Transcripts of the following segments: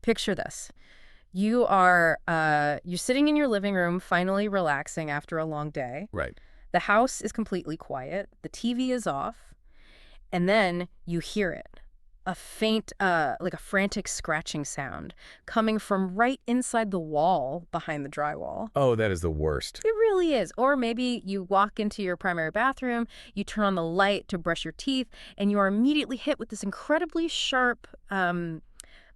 Picture this. You're sitting in your living room, finally relaxing after a long day. Right. The house is completely quiet. The TV is off. And then you hear it. A faint, like a frantic scratching sound coming from right inside the wall behind the drywall. Oh, that is the worst. It really is. Or maybe you walk into your primary bathroom, you turn on the light to brush your teeth, and you are immediately hit with this incredibly sharp,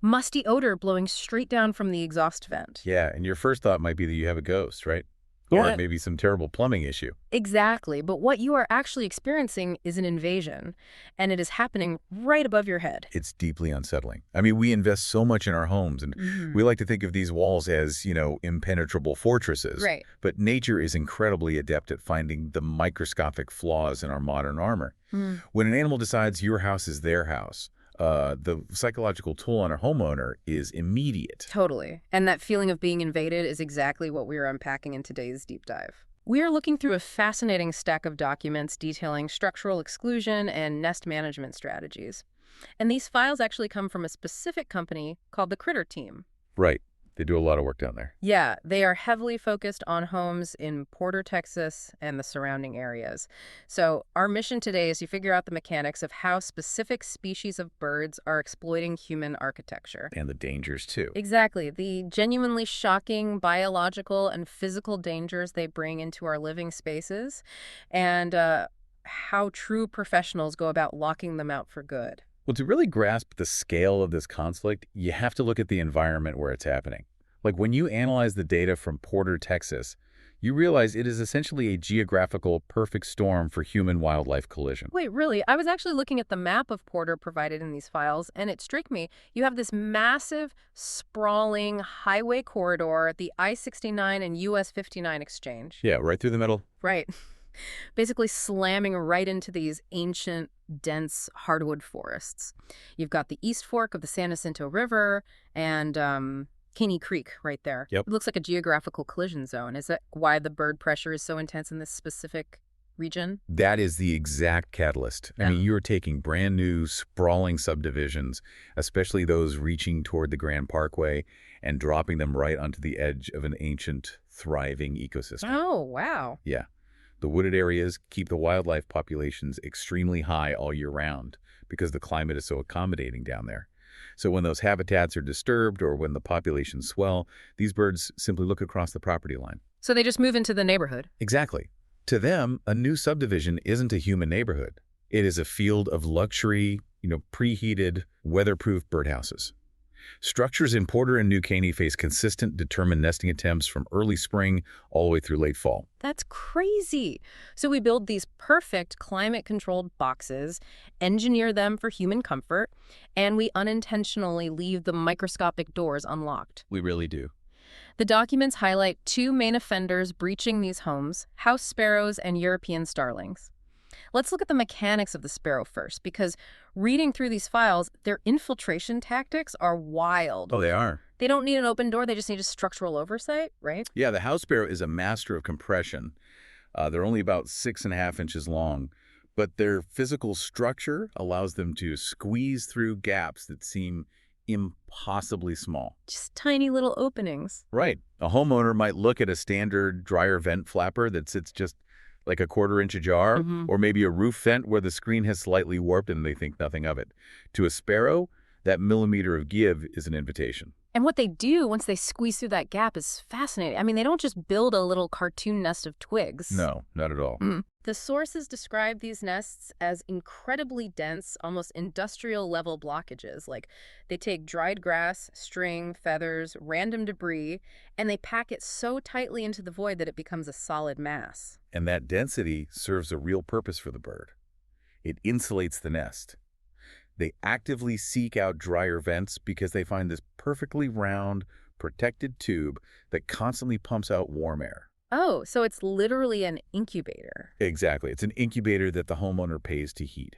musty odor blowing straight down from the exhaust vent. Yeah, and your first thought might be that you have a ghost, right? Yeah. Or maybe some terrible plumbing issue. Exactly. But what you are actually experiencing is an invasion, and it is happening right above your head. It's deeply unsettling. I mean, we invest so much in our homes, and we like to think of these walls as, impenetrable fortresses. Right. But nature is incredibly adept at finding the microscopic flaws in our modern armor. When an animal decides your house is their house, the psychological toll on a homeowner is immediate. Totally. And that feeling of being invaded is exactly what we are unpacking in today's deep dive. We are looking through a fascinating stack of documents detailing structural exclusion and nest management strategies. And these files actually come from a specific company called the Critter Team. Right. They do a lot of work down there. Yeah, they are heavily focused on homes in Porter, Texas, and the surrounding areas. So our mission today is to figure out the mechanics of how specific species of birds are exploiting human architecture. And the dangers, too. Exactly. The genuinely shocking biological and physical dangers they bring into our living spaces, and how true professionals go about locking them out for good. Well, to really grasp the scale of this conflict, you have to look at the environment where it's happening. Like when you analyze the data from Porter, Texas, you realize it is essentially a geographical perfect storm for human-wildlife collision. Wait, really? I was actually looking at the map of Porter provided in these files, and it struck me. You have this massive, sprawling highway corridor, the I-69 and US 59 exchange. Yeah, right through the middle. Right. Basically slamming right into these ancient, dense hardwood forests. You've got the East Fork of the San Jacinto River and Caney Creek right there. Yep. It looks like a geographical collision zone. Is that why the bird pressure is so intense in this specific region? That is the exact catalyst. Yeah. I mean, you're taking brand new, sprawling subdivisions, especially those reaching toward the Grand Parkway, and dropping them right onto the edge of an ancient, thriving ecosystem. Oh, wow. Yeah. The wooded areas keep the wildlife populations extremely high all year round because the climate is so accommodating down there. So when those habitats are disturbed or when the populations swell, these birds simply look across the property line. So they just move into the neighborhood. Exactly. To them, a new subdivision isn't a human neighborhood. It is a field of luxury, preheated, weatherproof birdhouses. Structures in Porter and New Caney face consistent, determined nesting attempts from early spring all the way through late fall. That's crazy. So we build these perfect climate-controlled boxes, engineer them for human comfort, and we unintentionally leave the microscopic doors unlocked. We really do. The documents highlight two main offenders breaching these homes: house sparrows and European starlings. Let's look at the mechanics of the sparrow first, because reading through these files, their infiltration tactics are wild. Oh, they are. They don't need an open door, they just need a structural oversight, right? Yeah, the house sparrow is a master of compression. They're only about 6.5 inches long, but their physical structure allows them to squeeze through gaps that seem impossibly small. Just tiny little openings. Right. A homeowner might look at a standard dryer vent flapper that sits just like a 1/4 inch ajar, or maybe a roof vent where the screen has slightly warped and they think nothing of it. To a sparrow, that millimeter of give is an invitation. And what they do once they squeeze through that gap is fascinating. I mean, they don't just build a little cartoon nest of twigs. No, not at all. The sources describe these nests as incredibly dense, almost industrial-level blockages. Like, they take dried grass, string, feathers, random debris, and they pack it so tightly into the void that it becomes a solid mass. And that density serves a real purpose for the bird. It insulates the nest. They actively seek out drier vents because they find this perfectly round, protected tube that constantly pumps out warm air. Oh, so it's literally an incubator. Exactly. It's an incubator that the homeowner pays to heat.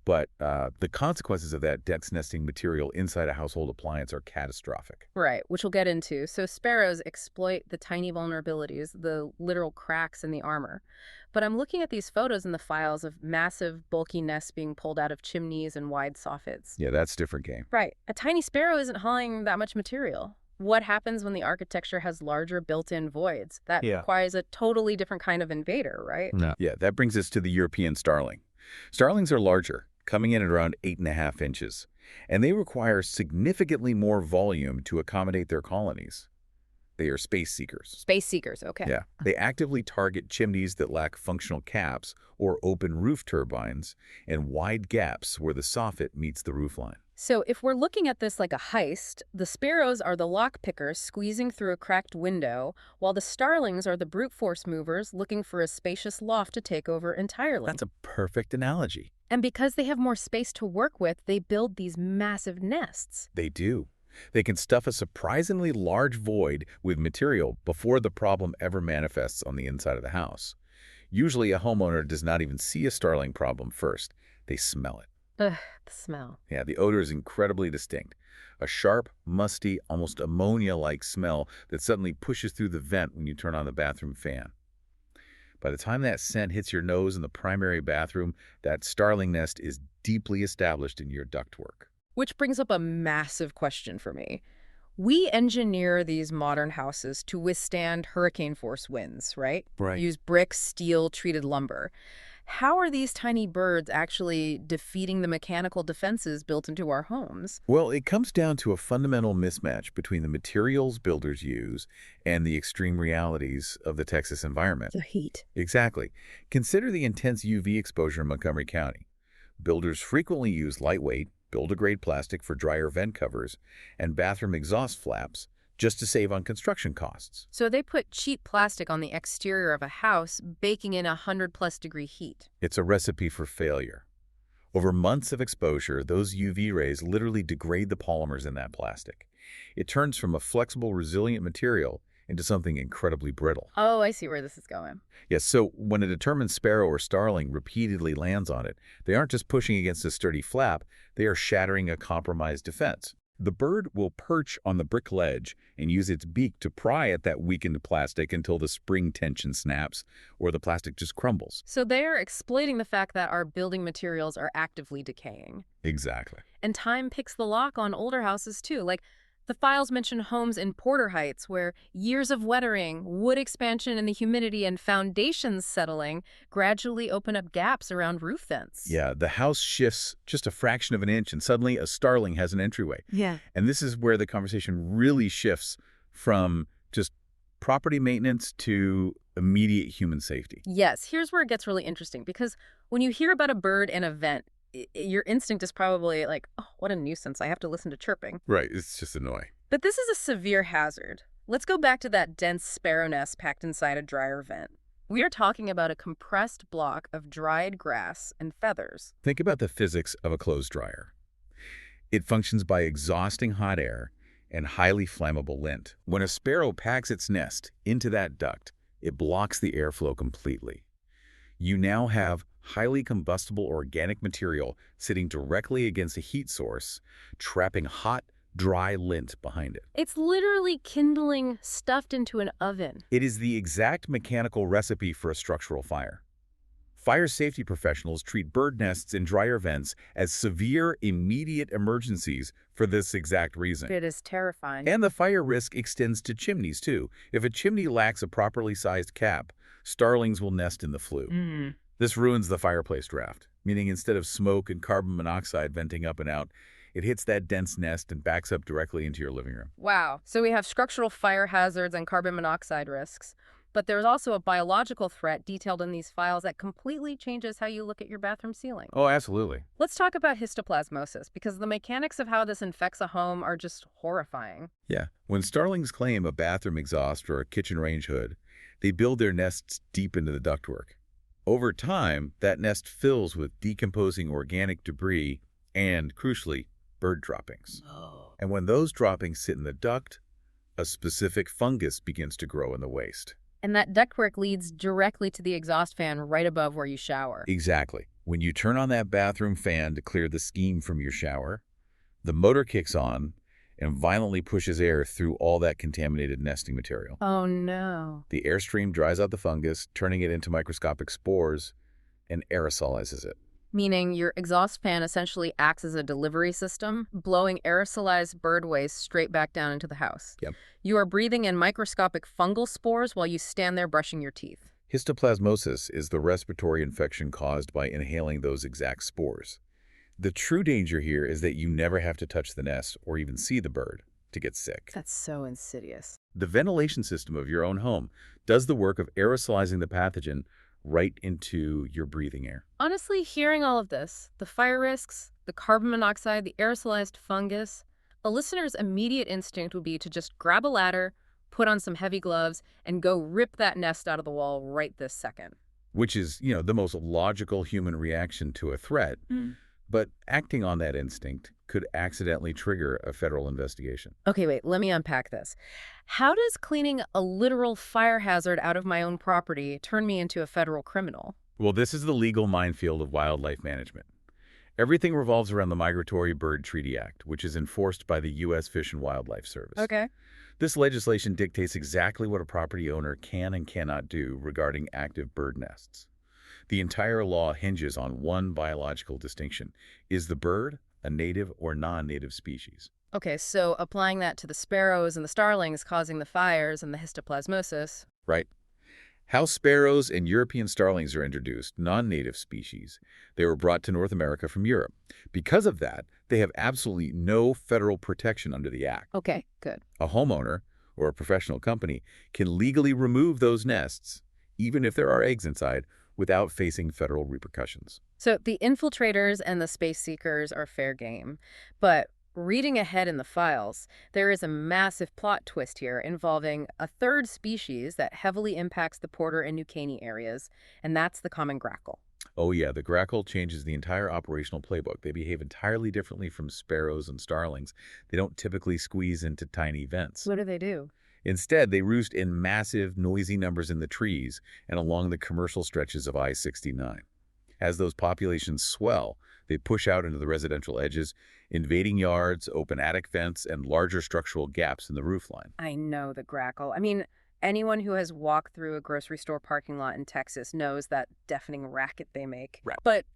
but the consequences of that dense nesting material inside a household appliance are catastrophic. Right, which we'll get into. So sparrows exploit the tiny vulnerabilities, the literal cracks in the armor. But I'm looking at these photos in the files of massive, bulky nests being pulled out of chimneys and wide soffits. Yeah, that's a different game. Right. A tiny sparrow isn't hauling that much material. What happens when the architecture has larger built-in voids? That requires a totally different kind of invader, right? No. Yeah, that brings us to the European starling. Starlings are larger, coming in at around 8.5 inches, and they require significantly more volume to accommodate their colonies. They are space seekers. Space seekers, okay. Yeah. They actively target chimneys that lack functional caps or open roof turbines and wide gaps where the soffit meets the roofline. So if we're looking at this like a heist, the sparrows are the lockpickers squeezing through a cracked window, while the starlings are the brute force movers looking for a spacious loft to take over entirely. That's a perfect analogy. And because they have more space to work with, they build these massive nests. They do. They can stuff a surprisingly large void with material before the problem ever manifests on the inside of the house. Usually a homeowner does not even see a starling problem first. They smell it. Ugh, the smell. Yeah, the odor is incredibly distinct. A sharp, musty, almost ammonia-like smell that suddenly pushes through the vent when you turn on the bathroom fan. By the time that scent hits your nose in the primary bathroom, that starling nest is deeply established in your ductwork. Which brings up a massive question for me. We engineer these modern houses to withstand hurricane-force winds, right? Right. Use brick, steel, treated lumber. How are these tiny birds actually defeating the mechanical defenses built into our homes? Well, it comes down to a fundamental mismatch between the materials builders use and the extreme realities of the Texas environment. The heat. Exactly. Consider the intense UV exposure in Montgomery County. Builders frequently use lightweight, builder-grade plastic for dryer vent covers and bathroom exhaust flaps just to save on construction costs. So they put cheap plastic on the exterior of a house, baking in 100+ degree heat. It's a recipe for failure. Over months of exposure, those UV rays literally degrade the polymers in that plastic. It turns from a flexible, resilient material into something incredibly brittle. Oh, I see where this is going. Yes, so when a determined sparrow or starling repeatedly lands on it, they aren't just pushing against a sturdy flap, they are shattering a compromised defense. The bird will perch on the brick ledge and use its beak to pry at that weakened plastic until the spring tension snaps or the plastic just crumbles. So they are exploiting the fact that our building materials are actively decaying. Exactly. And time picks the lock on older houses, too. Like, the files mention homes in Porter Heights where years of weathering, wood expansion and the humidity and foundations settling gradually open up gaps around roof vents. Yeah, the house shifts just a fraction of an inch and suddenly a starling has an entryway. Yeah. And this is where the conversation really shifts from just property maintenance to immediate human safety. Yes, here's where it gets really interesting, because when you hear about a bird in a vent, your instinct is probably like, oh, what a nuisance. I have to listen to chirping. Right, it's just annoying. But this is a severe hazard. Let's go back to that dense sparrow nest packed inside a dryer vent. We are talking about a compressed block of dried grass and feathers. Think about the physics of a clothes dryer. It functions by exhausting hot air and highly flammable lint. When a sparrow packs its nest into that duct, it blocks the airflow completely. You now have highly combustible organic material sitting directly against a heat source, trapping hot, dry lint behind it. It's literally kindling stuffed into an oven. It is the exact mechanical recipe for a structural fire. Fire safety professionals treat bird nests in dryer vents as severe, immediate emergencies for this exact reason. It is terrifying. And the fire risk extends to chimneys, too. If a chimney lacks a properly sized cap, starlings will nest in the flue. This ruins the fireplace draft, meaning instead of smoke and carbon monoxide venting up and out, it hits that dense nest and backs up directly into your living room. Wow. So we have structural fire hazards and carbon monoxide risks. But there's also a biological threat detailed in these files that completely changes how you look at your bathroom ceiling. Oh, absolutely. Let's talk about histoplasmosis, because the mechanics of how this infects a home are just horrifying. Yeah. When starlings claim a bathroom exhaust or a kitchen range hood, they build their nests deep into the ductwork. Over time, that nest fills with decomposing organic debris and, crucially, bird droppings. Oh. And when those droppings sit in the duct, a specific fungus begins to grow in the waste. And that ductwork leads directly to the exhaust fan right above where you shower. Exactly. When you turn on that bathroom fan to clear the steam from your shower, the motor kicks on and violently pushes air through all that contaminated nesting material. Oh, no. The airstream dries out the fungus, turning it into microscopic spores, and aerosolizes it. Meaning your exhaust fan essentially acts as a delivery system, blowing aerosolized bird waste straight back down into the house. Yep. You are breathing in microscopic fungal spores while you stand there brushing your teeth. Histoplasmosis is the respiratory infection caused by inhaling those exact spores. The true danger here is that you never have to touch the nest or even see the bird to get sick. That's so insidious. The ventilation system of your own home does the work of aerosolizing the pathogen right into your breathing air. Honestly, hearing all of this, the fire risks, the carbon monoxide, the aerosolized fungus, a listener's immediate instinct would be to just grab a ladder, put on some heavy gloves, and go rip that nest out of the wall right this second. Which is, the most logical human reaction to a threat. But acting on that instinct could accidentally trigger a federal investigation. Okay, wait, let me unpack this. How does cleaning a literal fire hazard out of my own property turn me into a federal criminal? Well, this is the legal minefield of wildlife management. Everything revolves around the Migratory Bird Treaty Act, which is enforced by the U.S. Fish and Wildlife Service. Okay. This legislation dictates exactly what a property owner can and cannot do regarding active bird nests. The entire law hinges on one biological distinction. Is the bird a native or non-native species? Okay, so applying that to the sparrows and the starlings causing the fires and the histoplasmosis. Right. House sparrows and European starlings are introduced, non-native species. They were brought to North America from Europe. Because of that, they have absolutely no federal protection under the Act. Okay, good. A homeowner or a professional company can legally remove those nests, even if there are eggs inside, without facing federal repercussions. So the infiltrators and the space seekers are fair game. But reading ahead in the files, there is a massive plot twist here involving a third species that heavily impacts the Porter and New Caney areas, and that's the common grackle. Oh yeah, the grackle changes the entire operational playbook. They behave entirely differently from sparrows and starlings. They don't typically squeeze into tiny vents. What do they do? Instead, they roost in massive, noisy numbers in the trees and along the commercial stretches of I-69. As those populations swell, they push out into the residential edges, invading yards, open attic vents, and larger structural gaps in the roofline. I know the grackle. I mean, anyone who has walked through a grocery store parking lot in Texas knows that deafening racket they make. Right. But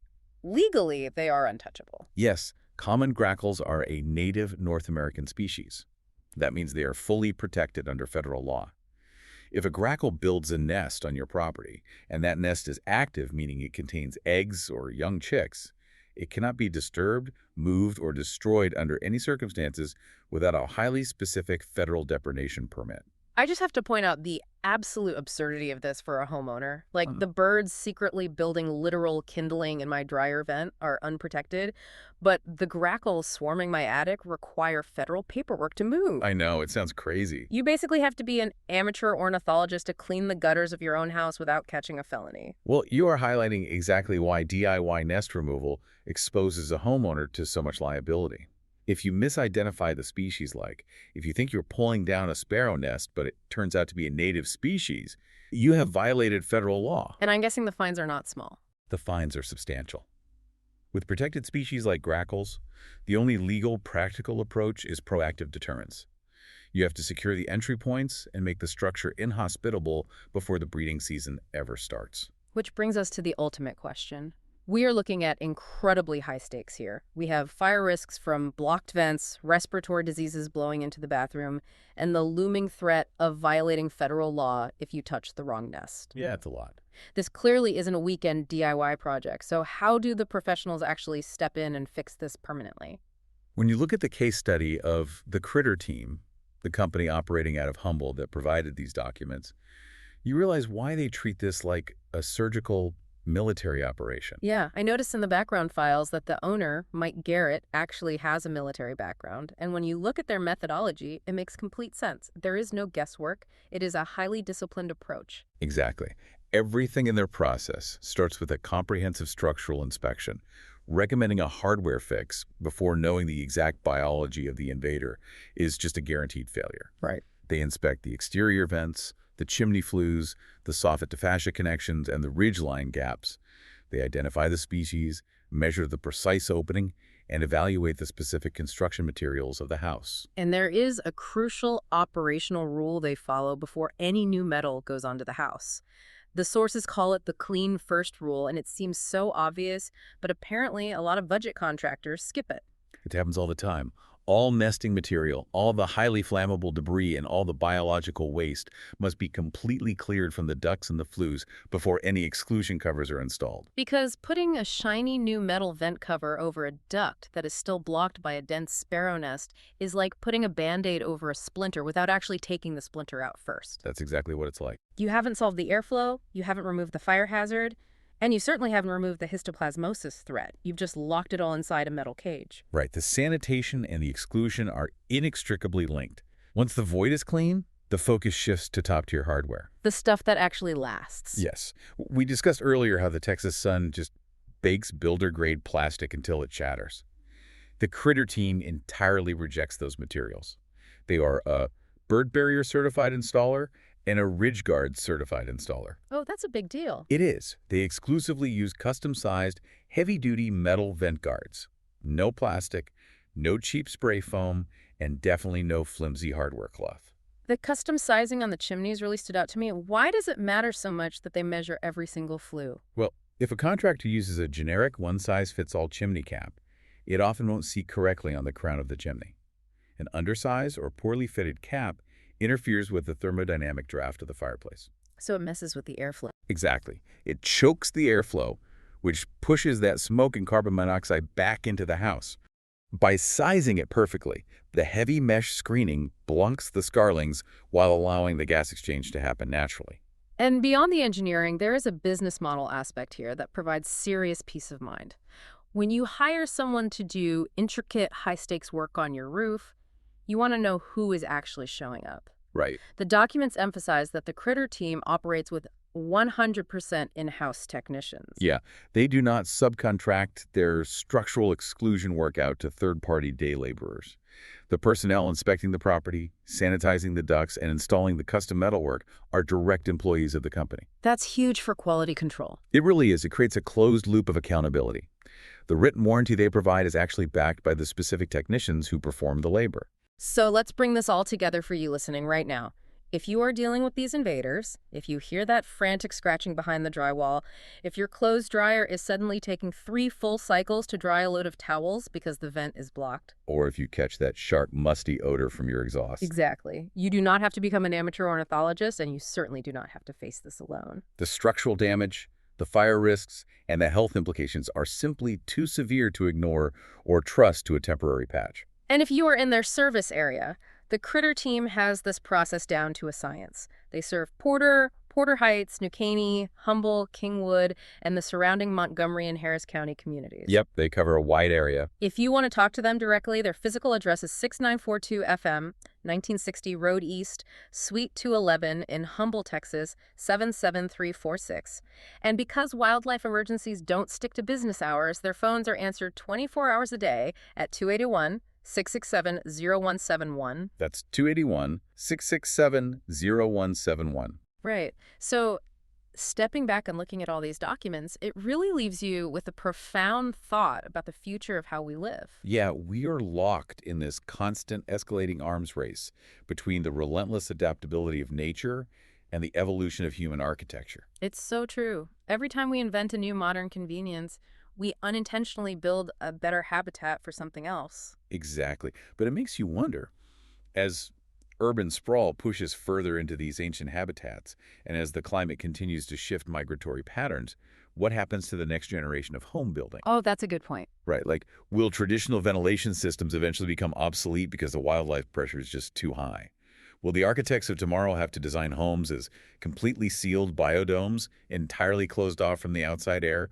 legally, they are untouchable. Yes, common grackles are a native North American species. That means they are fully protected under federal law. If a grackle builds a nest on your property, and that nest is active, meaning it contains eggs or young chicks, it cannot be disturbed, moved, or destroyed under any circumstances without a highly specific federal depredation permit. I just have to point out the absolute absurdity of this for a homeowner. Like, the birds secretly building literal kindling in my dryer vent are unprotected, but the grackles swarming my attic require federal paperwork to move. I know, it sounds crazy. You basically have to be an amateur ornithologist to clean the gutters of your own house without catching a felony. Well, you are highlighting exactly why DIY nest removal exposes a homeowner to so much liability. If you misidentify the species, like if you think you're pulling down a sparrow nest, but it turns out to be a native species, you have violated federal law. And I'm guessing the fines are not small. The fines are substantial. With protected species like grackles, the only legal, practical approach is proactive deterrence. You have to secure the entry points and make the structure inhospitable before the breeding season ever starts. Which brings us to the ultimate question. We are looking at incredibly high stakes here. We have fire risks from blocked vents, respiratory diseases blowing into the bathroom, and the looming threat of violating federal law if you touch the wrong nest. Yeah, it's a lot. This clearly isn't a weekend DIY project, so how do the professionals actually step in and fix this permanently? When you look at the case study of the Critter team, the company operating out of Humboldt that provided these documents, you realize why they treat this like a surgical military operation. Yeah, I noticed in the background files that the owner, Mike Garrett, actually has a military background. And when you look at their methodology, it makes complete sense. There is no guesswork. It is a highly disciplined approach. Exactly. Everything in their process starts with a comprehensive structural inspection, recommending a hardware fix before knowing the exact biology of the invader is just a guaranteed failure. Right. They inspect the exterior vents, the chimney flues, the soffit to fascia connections, and the ridgeline gaps. They identify the species, measure the precise opening, and evaluate the specific construction materials of the house. And there is a crucial operational rule they follow before any new metal goes onto the house. The sources call it the clean first rule, and it seems so obvious, but apparently a lot of budget contractors skip it. It happens all the time. All nesting material, all the highly flammable debris, and all the biological waste must be completely cleared from the ducts and the flues before any exclusion covers are installed. Because putting a shiny new metal vent cover over a duct that is still blocked by a dense sparrow nest is like putting a Band-Aid over a splinter without actually taking the splinter out first. That's exactly what it's like. You haven't solved the airflow, you haven't removed the fire hazard, and you certainly haven't removed the histoplasmosis threat. You've just locked it all inside a metal cage. Right, the sanitation and the exclusion are inextricably linked. Once the void is clean, the focus shifts to top-tier hardware. The stuff that actually lasts. Yes. We discussed earlier how the Texas sun just bakes builder-grade plastic until it shatters. The Critter team entirely rejects those materials. They are a bird barrier certified installer and a Ridge Guard certified installer. Oh, that's a big deal. It is. They exclusively use custom-sized, heavy-duty metal vent guards. No plastic, no cheap spray foam, and definitely no flimsy hardware cloth. The custom sizing on the chimneys really stood out to me. Why does it matter so much that they measure every single flue? Well, if a contractor uses a generic one-size-fits-all chimney cap, it often won't see correctly on the crown of the chimney. An undersized or poorly fitted cap interferes with the thermodynamic draft of the fireplace. So it messes with the airflow. Exactly. It chokes the airflow, which pushes that smoke and carbon monoxide back into the house. By sizing it perfectly, the heavy mesh screening blunts the starlings while allowing the gas exchange to happen naturally. And beyond the engineering, there is a business model aspect here that provides serious peace of mind. When you hire someone to do intricate, high-stakes work on your roof, you want to know who is actually showing up. Right. The documents emphasize that the Critter team operates with 100% in-house technicians. Yeah, they do not subcontract their structural exclusion work out to third-party day laborers. The personnel inspecting the property, sanitizing the ducts, and installing the custom metalwork are direct employees of the company. That's huge for quality control. It really is. It creates a closed loop of accountability. The written warranty they provide is actually backed by the specific technicians who perform the labor. So let's bring this all together for you listening right now. If you are dealing with these invaders, if you hear that frantic scratching behind the drywall, if your clothes dryer is suddenly taking 3 full cycles to dry a load of towels because the vent is blocked. Or if you catch that sharp, musty odor from your exhaust. Exactly. You do not have to become an amateur ornithologist, and you certainly do not have to face this alone. The structural damage, the fire risks, and the health implications are simply too severe to ignore or trust to a temporary patch. And if you are in their service area, the Critter team has this process down to a science. They serve Porter Heights, New Caney, Humble, Kingwood, and the surrounding Montgomery and Harris County communities. Yep, they cover a wide area. If you want to talk to them directly, their physical address is 6942 FM, 1960 Road East, Suite 211 in Humble, Texas, 77346. And because wildlife emergencies don't stick to business hours, their phones are answered 24 hours a day at 281-667-0171. That's 281-667-0171. Right. So stepping back and looking at all these documents, it really leaves you with a profound thought about the future of how we live. Yeah, we are locked in this constant escalating arms race between the relentless adaptability of nature and the evolution of human architecture. It's so true. Every time we invent a new modern convenience, we unintentionally build a better habitat for something else. Exactly. But it makes you wonder, as urban sprawl pushes further into these ancient habitats, and as the climate continues to shift migratory patterns, what happens to the next generation of home building? Oh, that's a good point. Right, like, will traditional ventilation systems eventually become obsolete because the wildlife pressure is just too high? Will the architects of tomorrow have to design homes as completely sealed biodomes, entirely closed off from the outside air,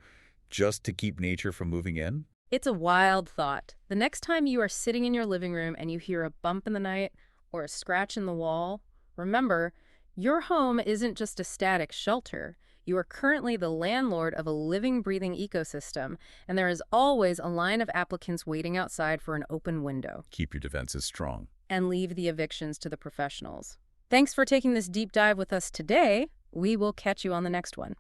just to keep nature from moving in? It's a wild thought. The next time you are sitting in your living room and you hear a bump in the night or a scratch in the wall, remember, your home isn't just a static shelter. You are currently the landlord of a living, breathing ecosystem, and there is always a line of applicants waiting outside for an open window. Keep your defenses strong. And leave the evictions to the professionals. Thanks for taking this deep dive with us today. We will catch you on the next one.